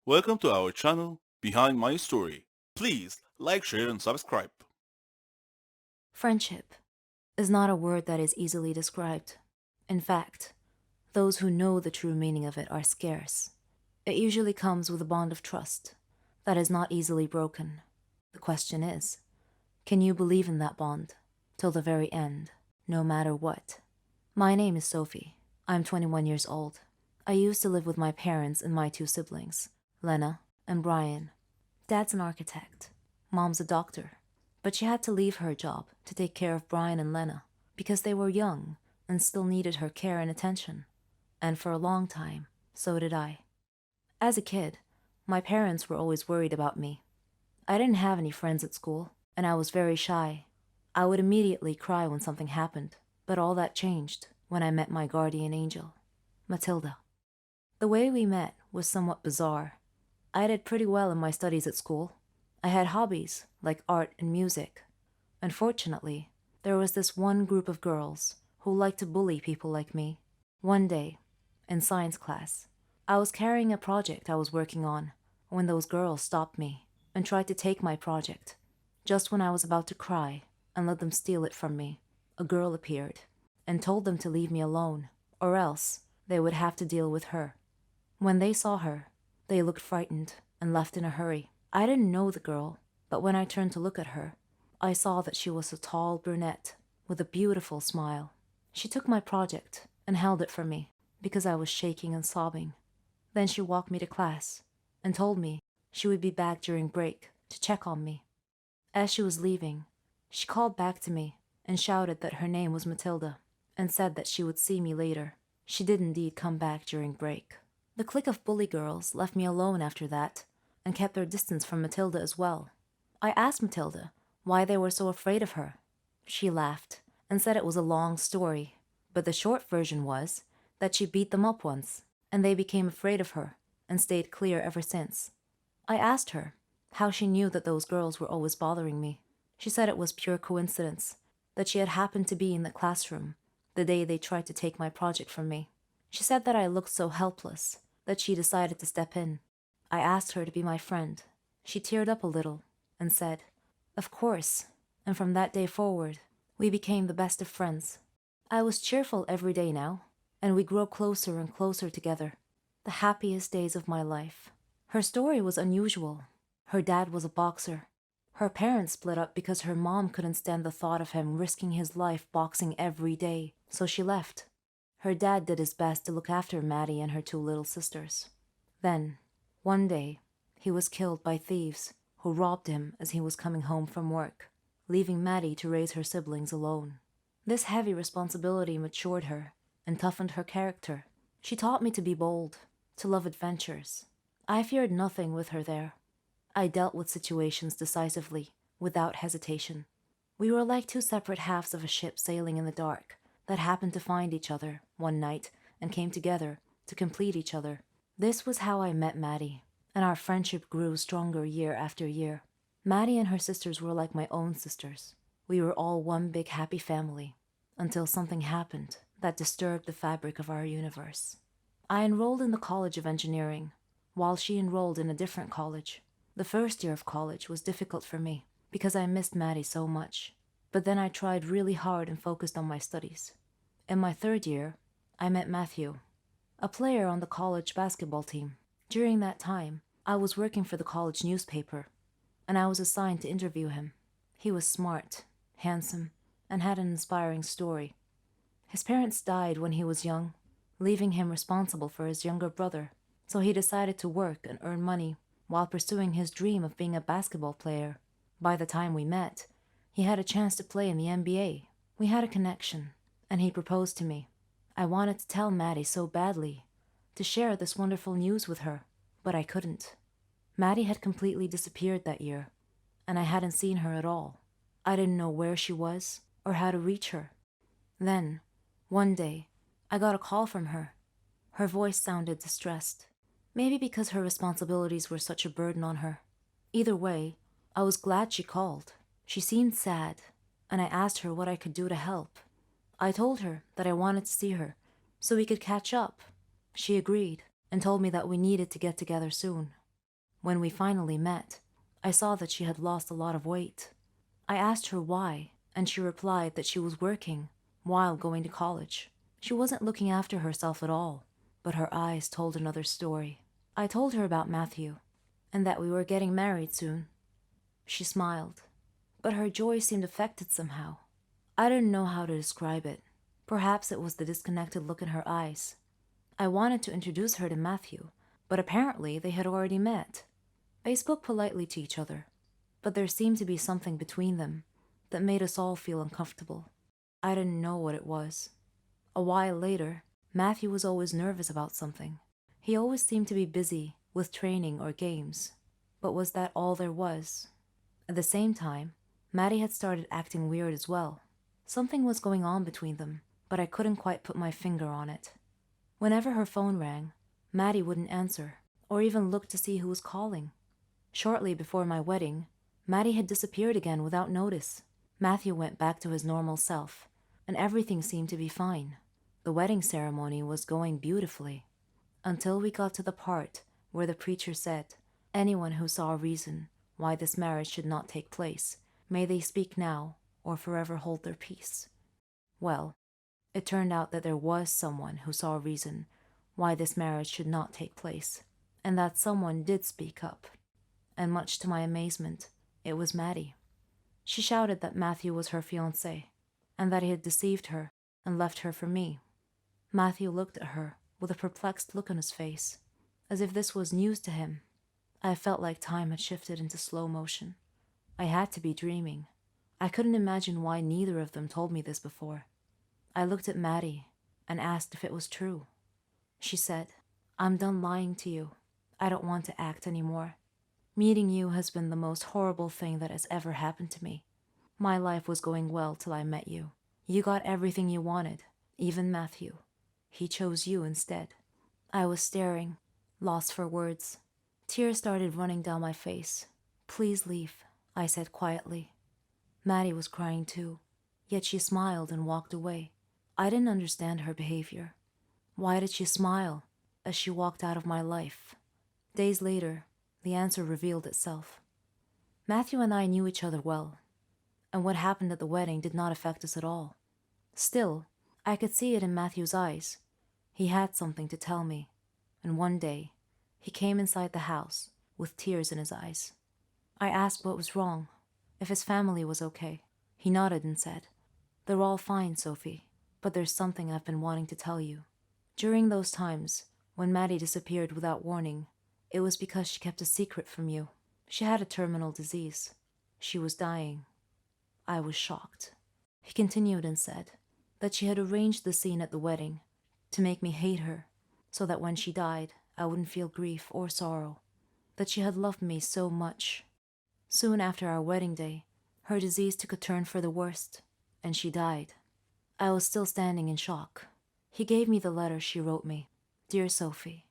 Welcome to our channel, Behind My Story. Please like, share, and subscribe. Friendship is not a word that is easily described. In fact, those who know the true meaning of it are scarce. It usually comes with a bond of trust that is not easily broken. The question is, can you believe in that bond till the very end, no matter what? My name is Sophie. I'm 21 years old. I used to live with my parents and my two siblings, Lena and Brian. Dad's an architect. Mom's a doctor. But she had to leave her job to take care of Brian and Lena because they were young and still needed her care and attention. And for a long time, so did I. As a kid, my parents were always worried about me. I didn't have any friends at school, and I was very shy. I would immediately cry when something happened, but all that changed when I met my guardian angel, Matilda. The way we met was somewhat bizarre. I did pretty well in my studies at school. I had hobbies like art and music. Unfortunately, there was this one group of girls who liked to bully people like me. One day, in science class, I was carrying a project I was working on when those girls stopped me and tried to take my project. Just when I was about to cry and let them steal it from me, a girl appeared and told them to leave me alone, or else they would have to deal with her. When they saw her, they looked frightened and left in a hurry. I didn't know the girl, but when I turned to look at her, I saw that she was a tall brunette with a beautiful smile. She took my project and held it for me because I was shaking and sobbing. Then she walked me to class and told me she would be back during break to check on me. As she was leaving, she called back to me and shouted that her name was Matilda and said that she would see me later. She did indeed come back during break. The clique of bully girls left me alone after that and kept their distance from Matilda as well. I asked Matilda why they were so afraid of her. She laughed and said it was a long story, but the short version was that she beat them up once and they became afraid of her and stayed clear ever since. I asked her how she knew that those girls were always bothering me. She said it was pure coincidence, that she had happened to be in the classroom the day they tried to take my project from me. She said that I looked so helpless that she decided to step in. I asked her to be my friend. She teared up a little and said, "Of course," and from that day forward, we became the best of friends. I was cheerful every day now, and we grew closer and closer together. The happiest days of my life. Her story was unusual. Her dad was a boxer. Her parents split up because her mom couldn't stand the thought of him risking his life boxing every day, so she left. Her dad did his best to look after Maddie and her two little sisters. Then, one day, he was killed by thieves who robbed him as he was coming home from work, leaving Maddie to raise her siblings alone. This heavy responsibility matured her and toughened her character. She taught me to be bold, to love adventures. I feared nothing with her there. I dealt with situations decisively, without hesitation. We were like two separate halves of a ship sailing in the dark that happened to find each other one night and came together to complete each other. This was how I met Maddie, and our friendship grew stronger year after year. Maddie and her sisters were like my own sisters. We were all one big happy family, until something happened that disturbed the fabric of our universe. I enrolled in the College of Engineering, while she enrolled in a different college. The first year of college was difficult for me, because I missed Maddie so much. But then I tried really hard and focused on my studies. In my third year, I met Matthew, a player on the college basketball team. During that time, I was working for the college newspaper, and I was assigned to interview him. He was smart, handsome, and had an inspiring story. His parents died when he was young, leaving him responsible for his younger brother, so he decided to work and earn money while pursuing his dream of being a basketball player. By the time we met, he had a chance to play in the NBA. We had a connection, and he proposed to me. I wanted to tell Maddie so badly, to share this wonderful news with her, but I couldn't. Maddie had completely disappeared that year, and I hadn't seen her at all. I didn't know where she was or how to reach her. Then, one day, I got a call from her. Her voice sounded distressed, maybe because her responsibilities were such a burden on her. Either way, I was glad she called. She seemed sad, and I asked her what I could do to help. I told her that I wanted to see her, so we could catch up. She agreed, and told me that we needed to get together soon. When we finally met, I saw that she had lost a lot of weight. I asked her why, and she replied that she was working while going to college. She wasn't looking after herself at all, but her eyes told another story. I told her about Matthew, and that we were getting married soon. She smiled, but her joy seemed affected somehow. I didn't know how to describe it. Perhaps it was the disconnected look in her eyes. I wanted to introduce her to Matthew, but apparently they had already met. They spoke politely to each other, but there seemed to be something between them that made us all feel uncomfortable. I didn't know what it was. A while later, Matthew was always nervous about something. He always seemed to be busy with training or games. But was that all there was? At the same time, Maddie had started acting weird as well. Something was going on between them, but I couldn't quite put my finger on it. Whenever her phone rang, Maddie wouldn't answer, or even look to see who was calling. Shortly before my wedding, Maddie had disappeared again without notice. Matthew went back to his normal self, and everything seemed to be fine. The wedding ceremony was going beautifully, until we got to the part where the preacher said, "Anyone who saw a reason why this marriage should not take place, may they speak now or forever hold their peace." Well, it turned out that there was someone who saw a reason why this marriage should not take place, and that someone did speak up. And much to my amazement, it was Maddie. She shouted that Matthew was her fiancé, and that he had deceived her and left her for me. Matthew looked at her with a perplexed look on his face, as if this was news to him. I felt like time had shifted into slow motion. I had to be dreaming. I couldn't imagine why neither of them told me this before. I looked at Maddie and asked if it was true. She said, "I'm done lying to you. I don't want to act anymore. Meeting you has been the most horrible thing that has ever happened to me. My life was going well till I met you. You got everything you wanted, even Matthew. He chose you instead." I was staring, lost for words. Tears started running down my face. "Please leave," I said quietly. Maddie was crying too, yet she smiled and walked away. I didn't understand her behavior. Why did she smile as she walked out of my life? Days later, the answer revealed itself. Matthew and I knew each other well, and what happened at the wedding did not affect us at all. Still, I could see it in Matthew's eyes. He had something to tell me, and one day, he came inside the house with tears in his eyes. I asked what was wrong, if his family was okay. He nodded and said, "They're all fine, Sophie, but there's something I've been wanting to tell you." During those times, when Maddie disappeared without warning, it was because she kept a secret from you. She had a terminal disease. She was dying. I was shocked. He continued and said that she had arranged the scene at the wedding to make me hate her, so that when she died, I wouldn't feel grief or sorrow. That she had loved me so much. Soon after our wedding day, her disease took a turn for the worst, and she died. I was still standing in shock. He gave me the letter she wrote me. "Dear Sophie,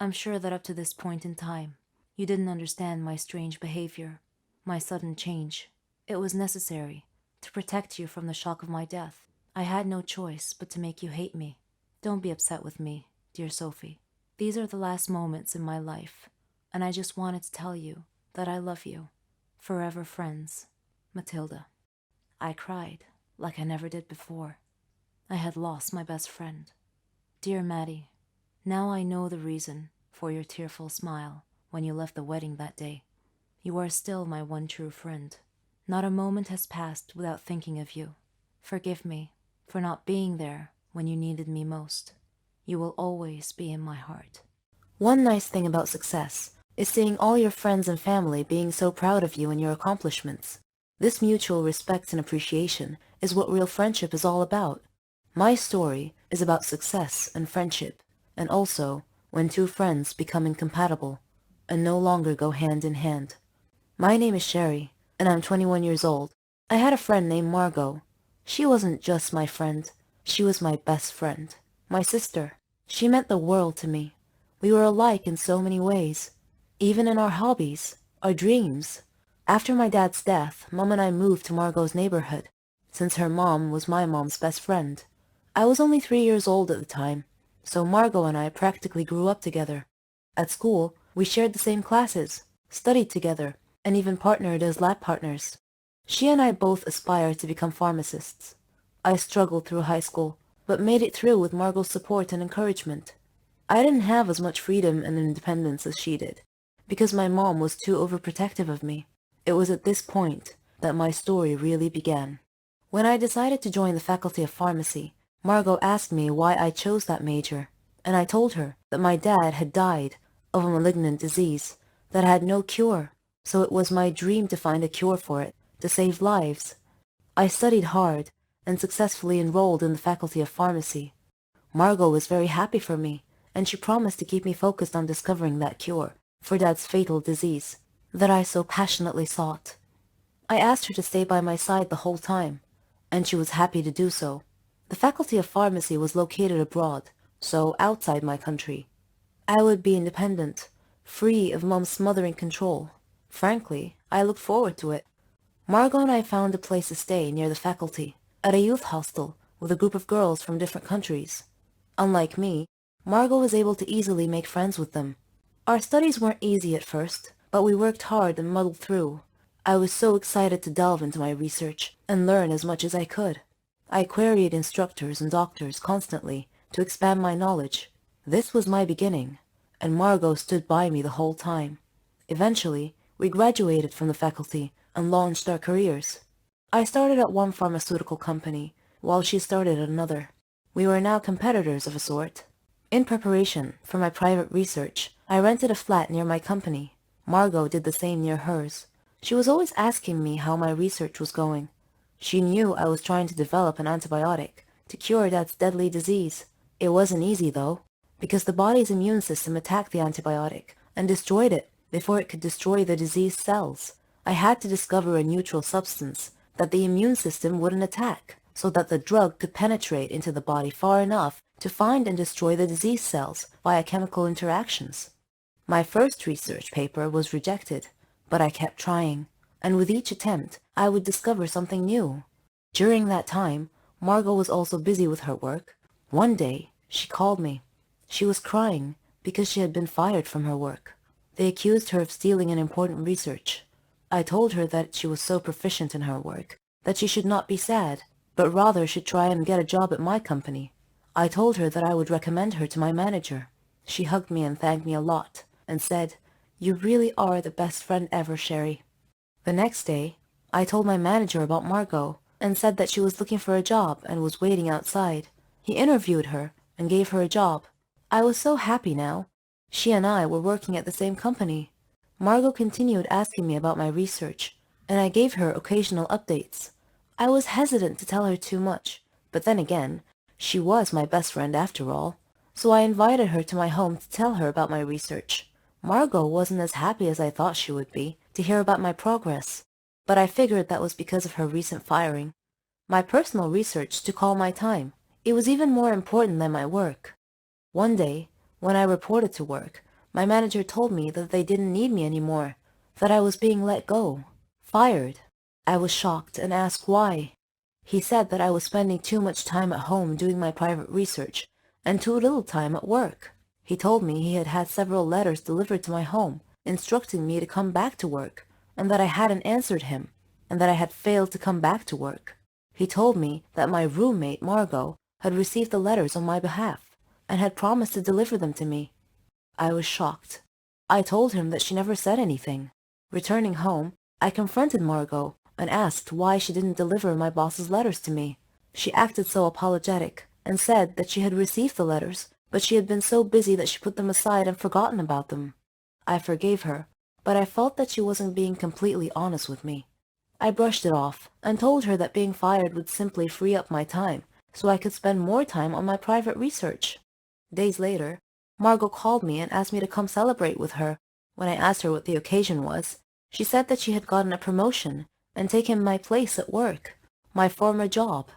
I'm sure that up to this point in time, you didn't understand my strange behavior, my sudden change. It was necessary to protect you from the shock of my death. I had no choice but to make you hate me. Don't be upset with me, dear Sophie. These are the last moments in my life, and I just wanted to tell you that I love you. Forever friends, Matilda." I cried like I never did before. I had lost my best friend. Dear Maddie, now I know the reason for your tearful smile when you left the wedding that day. You are still my one true friend. Not a moment has passed without thinking of you. Forgive me for not being there when you needed me most. You will always be in my heart. One nice thing about success is seeing all your friends and family being so proud of you and your accomplishments. This mutual respect and appreciation is what real friendship is all about. My story is about success and friendship, and also when two friends become incompatible and no longer go hand in hand. My name is Sherry, and I'm 21 years old. I had a friend named Margot. She wasn't just my friend. She was my best friend. My sister. She meant the world to me. We were alike in so many ways. Even in our hobbies, our dreams. After my dad's death, Mom and I moved to Margot's neighborhood, since her mom was my mom's best friend. I was only 3 years old at the time, so Margot and I practically grew up together. At school, We shared the same classes, studied together, and even partnered as lab partners. She and I both aspired to become pharmacists. I struggled through high school, but made it through with Margot's support and encouragement. I didn't have as much freedom and independence as she did, because my mom was too overprotective of me. It was at this point that my story really began. When I decided to join the Faculty of Pharmacy, Margot asked me why I chose that major, and I told her that my dad had died of a malignant disease that had no cure, so it was my dream to find a cure for it, to save lives. I studied hard and successfully enrolled in the Faculty of Pharmacy. Margot was very happy for me, and she promised to keep me focused on discovering that cure for Dad's fatal disease that I so passionately sought. I asked her to stay by my side the whole time, and she was happy to do so. The Faculty of Pharmacy was located abroad, so outside my country. I would be independent, free of Mom's smothering control. Frankly, I looked forward to it. Margot and I found a place to stay near the faculty, at a youth hostel with a group of girls from different countries. Unlike me, Margot was able to easily make friends with them. Our studies weren't easy at first, but we worked hard and muddled through. I was so excited to delve into my research and learn as much as I could. I queried instructors and doctors constantly to expand my knowledge. This was my beginning, and Margot stood by me the whole time. Eventually, we graduated from the faculty and launched our careers. I started at one pharmaceutical company, while she started at another. We were now competitors of a sort. In preparation for my private research, I rented a flat near my company. Margot did the same near hers. She was always asking me how my research was going. She knew I was trying to develop an antibiotic to cure Dad's deadly disease. It wasn't easy, though, because the body's immune system attacked the antibiotic and destroyed it before it could destroy the diseased cells. I had to discover a neutral substance that the immune system wouldn't attack, so that the drug could penetrate into the body far enough to find and destroy the diseased cells via chemical interactions. My first research paper was rejected, but I kept trying, and with each attempt, I would discover something new. During that time, Margot was also busy with her work. One day, she called me. She was crying because she had been fired from her work. They accused her of stealing an important research. I told her that she was so proficient in her work that she should not be sad, but rather should try and get a job at my company. I told her that I would recommend her to my manager. She hugged me and thanked me a lot, and said, "You really are the best friend ever, Sherry." The next day, I told my manager about Margot, and said that she was looking for a job and was waiting outside. He interviewed her and gave her a job. I was so happy now. She and I were working at the same company. Margot continued asking me about my research, and I gave her occasional updates. I was hesitant to tell her too much, but then again, she was my best friend after all, so I invited her to my home to tell her about my research. Margot wasn't as happy as I thought she would be to hear about my progress, but I figured that was because of her recent firing. My personal research took all my time. It was even more important than my work. One day, when I reported to work, my manager told me that they didn't need me anymore, that I was being let go, fired. I was shocked and asked why. He said that I was spending too much time at home doing my private research and too little time at work. He told me he had had several letters delivered to my home, instructing me to come back to work, and that I hadn't answered him, and that I had failed to come back to work. He told me that my roommate, Margot, had received the letters on my behalf, and had promised to deliver them to me. I was shocked. I told him that she never said anything. Returning home, I confronted Margot and asked why she didn't deliver my boss's letters to me. She acted so apologetic and said that she had received the letters, but she had been so busy that she put them aside and forgotten about them. I forgave her, but I felt that she wasn't being completely honest with me. I brushed it off and told her that being fired would simply free up my time so I could spend more time on my private research. Days later, Margot called me and asked me to come celebrate with her. When I asked her what the occasion was, she said that she had gotten a promotion and taken my place at work, my former job.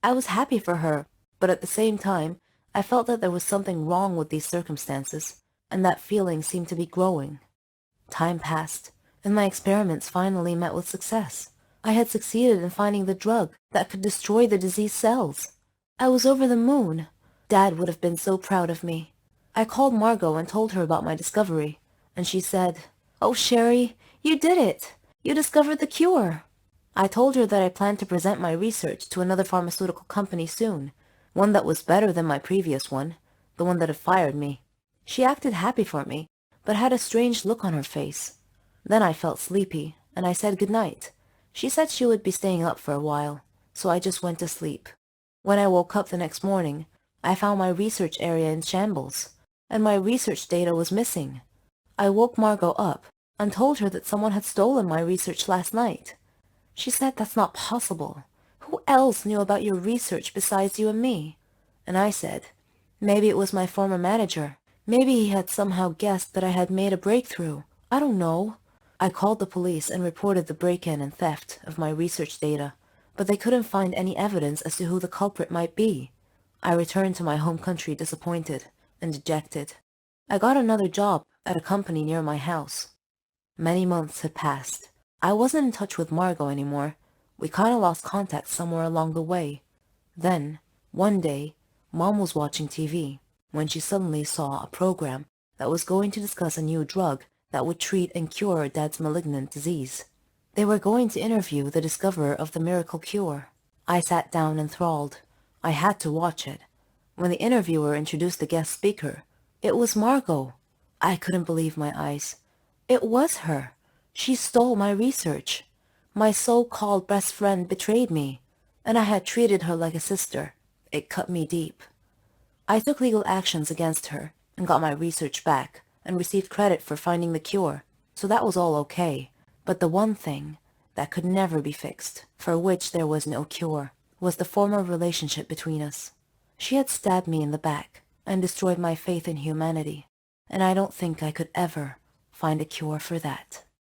I was happy for her, but at the same time, I felt that there was something wrong with these circumstances, and that feeling seemed to be growing. Time passed, and my experiments finally met with success. I had succeeded in finding the drug that could destroy the diseased cells. I was over the moon. Dad would have been so proud of me. I called Margot and told her about my discovery, and she said, "Oh, Sherry, you did it! You discovered the cure!" I told her that I planned to present my research to another pharmaceutical company soon, one that was better than my previous one, the one that had fired me. She acted happy for me, but had a strange look on her face. Then I felt sleepy, and I said good night. She said she would be staying up for a while, so I just went to sleep. When I woke up the next morning, I found my research area in shambles, and my research data was missing. I woke Margot up and told her that someone had stolen my research last night. She said that's not possible. Who else knew about your research besides you and me? And I said, maybe it was my former manager. Maybe he had somehow guessed that I had made a breakthrough. I don't know. I called the police and reported the break-in and theft of my research data, but they couldn't find any evidence as to who the culprit might be. I returned to my home country disappointed and dejected. I got another job at a company near my house. Many months had passed. I wasn't in touch with Margot anymore. We kinda lost contact somewhere along the way. Then, one day, Mom was watching TV when she suddenly saw a program that was going to discuss a new drug that would treat and cure Dad's malignant disease. They were going to interview the discoverer of the miracle cure. I sat down enthralled. I had to watch it. When the interviewer introduced the guest speaker, it was Margot. I couldn't believe my eyes. It was her. She stole my research. My so-called best friend betrayed me, and I had treated her like a sister. It cut me deep. I took legal actions against her and got my research back and received credit for finding the cure, so that was all okay. But the one thing that could never be fixed, for which there was no cure, was the former relationship between us. She had stabbed me in the back and destroyed my faith in humanity, and I don't think I could ever find a cure for that.